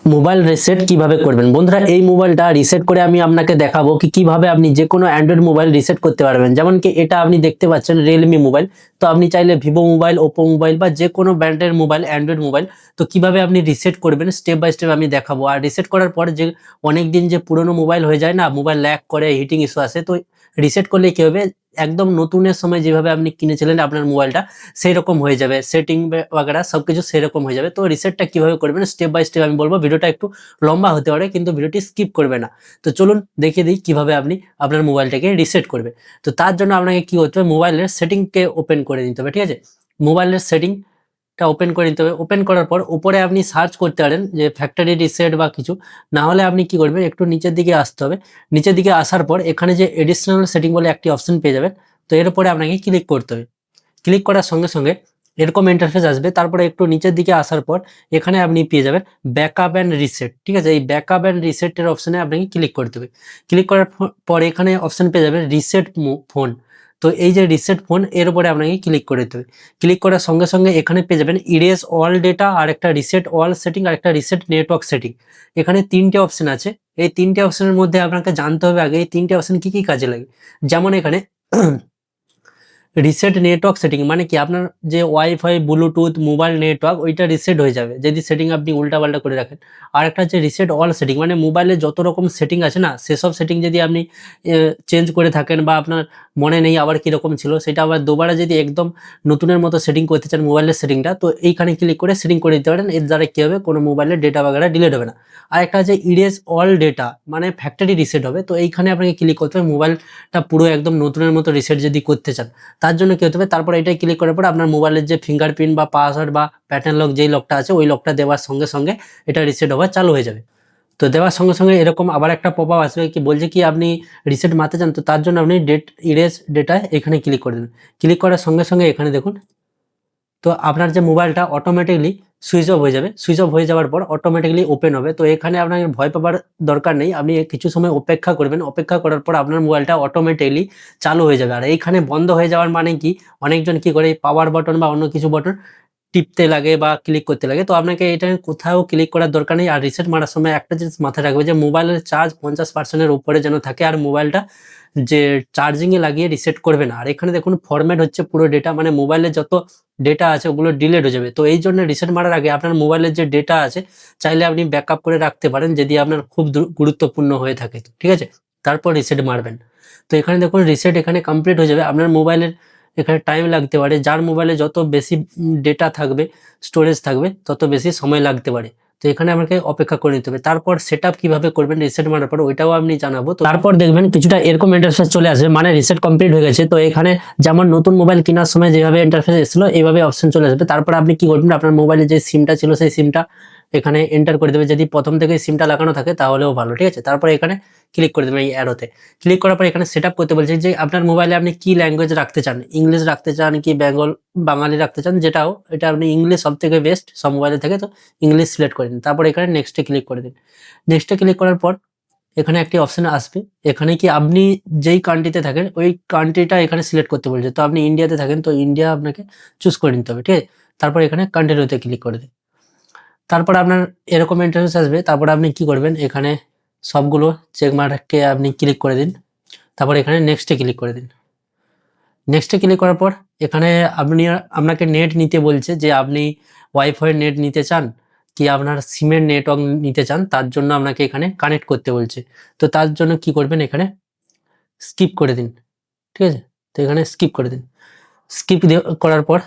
Mobile reset কিভাবে করবেন বন্ধুরা? এই মোবাইলটা রিসেট করে আমি আপনাকে দেখাবো কিভাবে আপনি যে কোনো অ্যান্ড্রয়েড মোবাইল রিসেট করতে পারবেন। যেমন কি এটা আপনি দেখতে পাচ্ছেন Realme মোবাইল। তো আপনি চাইলে Vivo মোবাইল, Oppo মোবাইল বা যে কোনো ব্র্যান্ডের মোবাইল, অ্যান্ড্রয়েড মোবাইল তো কিভাবে আপনি রিসেট করবেন স্টেপ বাই স্টেপ আমি দেখাবো। আর রিসেট করার পর যে অনেকদিন যে পুরনো মোবাইল হয়ে যায় না, মোবাইল ল্যাগ করে, হিটিং ইস্যু আসে, তো রিসেট করলে কি হবে, একদম নতুনের সময় যেভাবে আপনি কিনেছিলেন আপনার মোবাইলটা সেই রকম হয়ে যাবে, সেটিং বাগেরা সবকিছু সেরকম হয়ে যাবে। তো রিসেটটা কিভাবে করবেন স্টেপ বাই স্টেপ আমি বলবো। ভিডিওটা একটু লম্বা হতে পারে কিন্তু ভিডিওটি স্কিপ করবে না। তো চলুন দেখিয়ে দিই কিভাবে আপনি আপনার মোবাইলটাকে রিসেট করবে। তো তার জন্য আপনাকে কি করতে হবে, মোবাইলের সেটিংকে ওপেন করে নিতে হবে। ঠিক আছে, মোবাইলের সেটিংটা ওপেন করে নিতে হবে। ওপেন করার পর উপরে আপনি সার্চ করতে পারেন যে ফ্যাক্টরি রিসেট বা কিছু, না হলে আপনি কি করবেন, একটু নিচের দিকে আসতে হবে। নিচের দিকে আসার পর এখানে যে এডিশনাল সেটিং বলে একটি অপশন পেয়ে যাবেন। তো এর উপরে আপনাকে ক্লিক করতে হবে। ক্লিক করার সঙ্গে সঙ্গে এরকম ইন্টারফেস আসবে। তারপরে একটু নিচের দিকে আসার পর এখানে আপনি পেয়ে যাবেন ব্যাকআপ অ্যান্ড রিসেট। ঠিক আছে, এই ব্যাকআপ অ্যান্ড রিসেটের অপশনে আপনাকে ক্লিক করতে হবে। ক্লিক করার পর এখানে অপশন পেয়ে যাবেন রিসেট ফোন। তো এই যে রিসেট ফোন, এর উপরে আপনাকে ক্লিক করে দিতে হবে। ক্লিক করার সঙ্গে সঙ্গে এখানে পেয়ে যাবেন ইরেজ অল ডেটা, আর একটা রিসেট অল সেটিং, আর একটা রিসেট নেটওয়ার্ক সেটিং। এখানে তিনটে অপশন আছে। এই তিনটে অপশনের মধ্যে আপনাকে জানতে হবে আগে এই তিনটে অপশন কি কি কাজে লাগে। যেমন এখানে রিসেট নেটওয়ার্ক সেটিং মানে কি, আপনার যে ওয়াইফাই, ব্লুটুথ, মোবাইল নেটওয়ার্ক ওইটা রিসেট হয়ে যাবে যদি সেটিং আপনি উল্টাপাল্টা করে রাখেন। আর একটা হচ্ছে রিসেট অল সেটিং, মানে মোবাইলে যত রকম সেটিং আছে না, সেসব সেটিং যদি আপনি চেঞ্জ করে থাকেন বা আপনার মনে নেই আবার কীরকম ছিল, সেটা আবার দুবারা যদি একদম নতুনের মতো সেটিং করতে চান মোবাইলের সেটিংটা, তো এইখানে ক্লিক করে সেটিং করে দিতে পারেন। এর দ্বারা কী হবে, কোনো মোবাইলের ডেটা বাগেরা ডিলিট হবে না। আর একটা আছে ইরেজ অল ডেটা, মানে ফ্যাক্টরি রিসেট হবে। তো এইখানে আপনাকে ক্লিক করতে হবে মোবাইলটা পুরো একদম নতুনের মতো রিসেট যদি করতে চান। তার জন্য কী হতে হবে, তারপর এটাই ক্লিক করার পর আপনার মোবাইলের যে ফিঙ্গারপ্রিন্ট বা পাসওয়ার্ড বা প্যাটার্ন লক যেই লকটা আছে ওই লকটা দেওয়ার সঙ্গে সঙ্গে এটা রিসেট হওয়া চালু হয়ে যাবে। তো দেওয়ার সঙ্গে সঙ্গে এরকম আবার একটা পপ আপ আসবে, কি বলছে কি আপনি রিসেট মারতে চান, তো তার জন্য আপনি ইরেজ ডেটায় এখানে ক্লিক করে দেবেন। ক্লিক করার সঙ্গে সঙ্গে এখানে দেখুন, তো আপনার যে মোবাইলটা অটোমেটিকলি সুইচ অফ হয়ে যাবে। সুইচ অফ হয়ে যাওয়ার পর অটোমেটিকলি ওপেন হবে। তো এখানে আপনাকে ভয় পাবার দরকার নেই, আপনি কিছু সময় অপেক্ষা করবেন। অপেক্ষা করার পর আপনার মোবাইলটা অটোমেটিকলি চালু হয়ে যাবে। আর এইখানে বন্ধ হয়ে যাওয়ার মানে কি, অনেকজন কি করে পাওয়ার বাটন বা অন্য কিছু বাটন টিপতে লাগে বা ক্লিক করতে লাগে। তো আপনাকে এটা কোথাও ক্লিক করার দরকার নেই। আর রিসেট মারার সময় একটা জিনিস মাথায় রাখবে যে মোবাইলের চার্জ 50% উপরে যেন থাকে, আর মোবাইলটা যে চার্জিংয়ে লাগিয়ে রিসেট করবে না। আর এখানে দেখুন ফরম্যাট হচ্ছে পুরো ডেটা, মানে মোবাইলে যত ডেটা আছে ওগুলো ডিলিট হয়ে যাবে। তো এই জন্য রিসেট মারার আগে আপনার মোবাইলের যে ডেটা আছে চাইলে আপনি ব্যাকআপ করে রাখতে পারেন যদি আপনার খুব গুরুত্বপূর্ণ হয়ে থাকে। ঠিক আছে, তারপর রিসেট মারবেন। তো এখানে দেখুন রিসেট এখানে কমপ্লিট হয়ে যাবে। আপনার মোবাইলের এখানে টাইম লাগতে পারে, যার মোবাইলে যত বেশি ডেটা থাকবে, স্টোরেজ থাকবে, তত বেশি সময় লাগতে পারে। তো এখানে আমাকে অপেক্ষা করে নিতে হবে। তারপর সেটআপ কিভাবে করবেন রিসেট মারার পর ওইটাও আমি জানাবো। তো তারপর দেখবেন কিছুটা এরকম ইন্টারফেস চলে আসবে, মানে রিসেট কমপ্লিট হয়ে গেছে। তো এখানে যেমন নতুন মোবাইল কেনার সময় যেভাবে ইন্টারফেস এসেছিল এইভাবে অপশন চলে আসবে। তারপর আপনি কি করবেন, আপনার মোবাইলে যে সিমটা ছিল সেই সিমটা এখানে এন্টার করে দেবে। যদি প্রথম থেকে সিমটা লাগানো থাকে তাহলেও ভালো। ঠিক আছে, তারপর এখানে ক্লিক করে দেবেন এই অ্যারোতে। ক্লিক করার পর এখানে সেটআপ করতে বলছে যে আপনার মোবাইলে আপনি কি ল্যাঙ্গুয়েজ রাখতে চান, ইংলিশ রাখতে চান কি বাঙালি রাখতে চান, যেটাও এটা আপনি ইংলিশ সব থেকে বেস্ট সব মোবাইলে থেকে, তো ইংলিশ সিলেক্ট করে দিন। তারপর এখানে নেক্সটে ক্লিক করে দিন। নেক্সটে ক্লিক করার পর এখানে একটি অপশন আসবে, এখানে কি আপনি যেই কান্ট্রিতে থাকেন ওই কান্ট্রিটা এখানে সিলেক্ট করতে বলছে। তো আপনি ইন্ডিয়াতে থাকেন তো ইন্ডিয়া আপনাকে চুজ করে নিতে হবে। ঠিক আছে, তারপর এখানে কন্টিনিউতে ক্লিক করে দিন। তারপর আপনার এরকম ইন্টারফেস আসবে। তারপর আপনি কি করবেন, এখানে সবগুলো চেক মার্ককে আপনি ক্লিক করে দিন। তারপর এখানে নেক্সটে ক্লিক করে দিন। নেক্সটে ক্লিক করার পর এখানে আপনাকে নেট নিতে বলছে যে আপনি ওয়াইফাই নেট নিতে চান কি আপনার সিমের নেটওয়ার্ক নিতে চান, তার জন্য আপনাকে এখানে কানেক্ট করতে বলছে। তো তার জন্য কি করবেন, এখানে স্কিপ করে দিন। ঠিক আছে, তো এখানে স্কিপ করে দিন। স্কিপ করার পর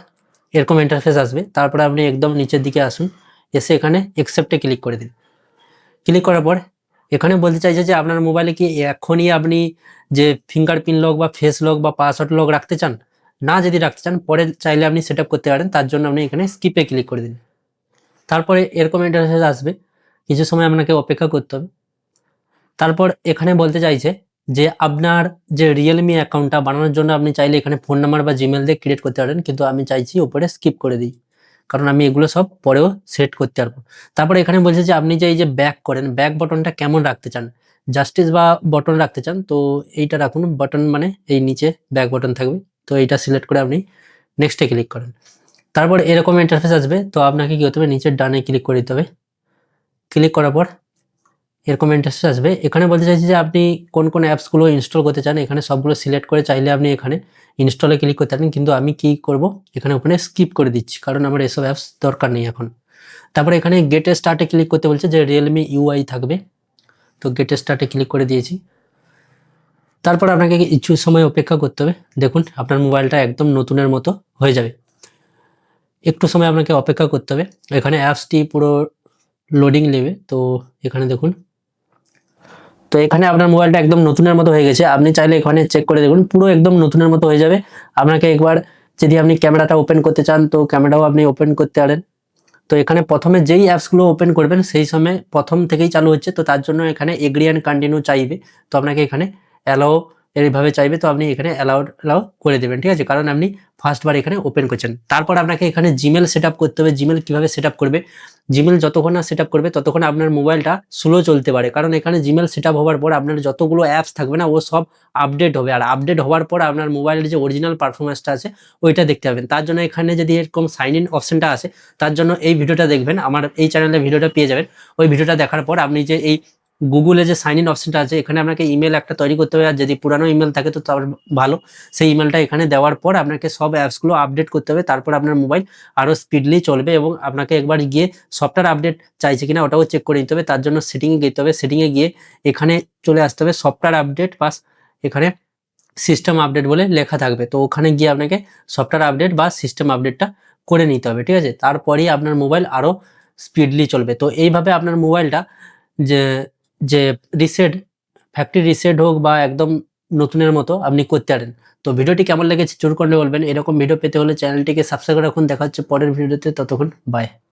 এরকম ইন্টারফেস আসবে। তারপরে আপনি একদম নিচের দিকে আসুন, এসে এখানে অ্যাকসেপ্টে ক্লিক করে দিন। ক্লিক করার পর এখানে বলতে চাইছে যে আপনার মোবাইলে কি এখনই আপনি যে ফিঙ্গারপ্রিন্ট লক বা ফেস লক বা পাসওয়ার্ড লক রাখতে চান, না যদি রাখতে চান পরে চাইলে আপনি সেট করতে পারেন। তার জন্য আপনি এখানে স্কিপে ক্লিক করে দিন। তারপরে এরকম ইন্টারফেস আসবে, কিছু সময় আপনাকে অপেক্ষা করতে হবে। তারপর এখানে বলতে চাইছে যে আপনার যে রিয়েলমি অ্যাকাউন্টটা বানানোর জন্য আপনি চাইলে এখানে ফোন নাম্বার বা জিমেল দিয়ে ক্রিয়েট করতে পারেন, কিন্তু আমি চাইছি উপরে স্কিপ করে দিই, কারণ আমি এগুলো সব পরেও সেট করতে পারবো। তারপরে এখানে বলছে যে আপনি যে এই যে ব্যাক করেন, ব্যাক বটনটা কেমন রাখতে চান, জাস্টিস বা বটন রাখতে চান, তো এইটা রাখুন। বটন মানে এই নিচে ব্যাক বটন থাকবে, তো এইটা সিলেক্ট করে আপনি নেক্সটে ক্লিক করেন। তারপর এরকম ইন্টারফেস আসবে। তো আপনাকে কি হতে হবে, নিচের ডানে ক্লিক করে দিতে হবে। ক্লিক করার পর এরকম ইন্টারফেস আসবে। এখানে বলতে চাইছি যে আপনি কোন কোন অ্যাপসগুলো ইনস্টল করতে চান, এখানে সবগুলো সিলেক্ট করে চাইলে আপনি এখানে ইনস্টলে ক্লিক করতে পারেন, কিন্তু আমি কি করব এখানে ওখানে স্কিপ করে দিচ্ছি, কারণ আমার এসব অ্যাপস দরকার নেই এখন। তারপরে এখানে গেট স্টার্টে ক্লিক করতে বলছে যে রিয়েলমি ইউআই থাকবে, তো গেট স্টার্টে ক্লিক করে দিয়েছি। তারপর আপনাকে কিছু সময় অপেক্ষা করতে হবে। দেখুন আপনার মোবাইলটা একদম নতুনের মতো হয়ে যাবে। একটু সময় আপনাকে অপেক্ষা করতে হবে, এখানে অ্যাপসটি পুরো লোডিং নেবে। তো এখানে দেখুন, তো এখানে আপনার মোবাইলটা একদম নতুনের মতো হয়ে গেছে। আপনি চাইলে এখানে চেক করে দেখুন, পুরো একদম নতুনের মতো হয়ে যাবে। আপনাকে একবার যদি আপনি ক্যামেরাটা ওপেন করতে চান, তো ক্যামেরাও আপনি ওপেন করতে পারেন। তো এখানে প্রথমে যেই অ্যাপসগুলো ওপেন করবেন সেই সময় প্রথম থেকেই চালু হচ্ছে, তো তার জন্য এখানে এগ্রি অ্যান্ড কন্টিনিউ চাইবে। তো আপনাকে এখানে অ্যালাও এইভাবে চাইবে, তো আপনি এখানে অ্যালাও করে দেবেন, ঠিক আছে, কারণ আপনি ফার্স্টবার এখানে ওপেন করছেন। তারপর আপনাকে এখানে জিমেল সেট আপ করতে হবে। জিমেল কীভাবে সেট আপ করবে, জিমেল যতক্ষণ না সেট আপ করবে ততক্ষণ আপনার মোবাইলটা স্লো চলতে পারে, কারণ এখানে জিমেল সেট আপ হওয়ার পর আপনার যতগুলো অ্যাপস থাকবে না ও সব আপডেট হবে, আর আপডেট হওয়ার পর আপনার মোবাইলের যে অরিজিনাল পারফরমেন্সটা আছে ওইটা দেখতে পাবেন। তার জন্য এখানে যদি এরকম সাইন ইন অপশনটা আছে, তার জন্য এই ভিডিওটা দেখবেন, আমার এই চ্যানেলে ভিডিওটা পেয়ে যাবেন। ওই ভিডিওটা দেখার পর আপনি যে এই গুগলে যে সাইন ইন অপশনটা আছে, এখানে আপনাকে ইমেল একটা তৈরি করতে হবে, আর যদি পুরানো ইমেল থাকে তো তার ভালো। সেই ইমেলটা এখানে দেওয়ার পর আপনাকে সব অ্যাপসগুলো আপডেট করতে হবে, তারপর আপনার মোবাইল আরও স্পিডলি চলবে। এবং আপনাকে একবার গিয়ে সফটওয়্যার আপডেট চাইছে কিনা ওটাও চেক করে নিতে হবে। তার জন্য সেটিংয়ে যেতে হবে, সেটিংয়ে গিয়ে এখানে চলে আসতে হবে সফটওয়্যার আপডেট, বা এখানে সিস্টেম আপডেট বলে লেখা থাকবে। তো ওখানে গিয়ে আপনাকে সফটওয়্যার আপডেট বা সিস্টেম আপডেটটা করে নিতে হবে, ঠিক আছে। তারপরেই আপনার মোবাইল আরও স্পিডলি চলবে। তো এইভাবে আপনার মোবাইলটা যে যে রিসেট, ফ্যাক্টরি রিসেট হোক বা একদম নতুনের মতো আপনি করতে পারেন। তো ভিডিওটি কেমন লেগেছে জোর করে বলবেন। এরকম ভিডিও পেতে হলে চ্যানেলটিকে সাবস্ক্রাইব করে রাখুন। দেখা হচ্ছে পরের ভিডিওতে, ততক্ষণ বাই।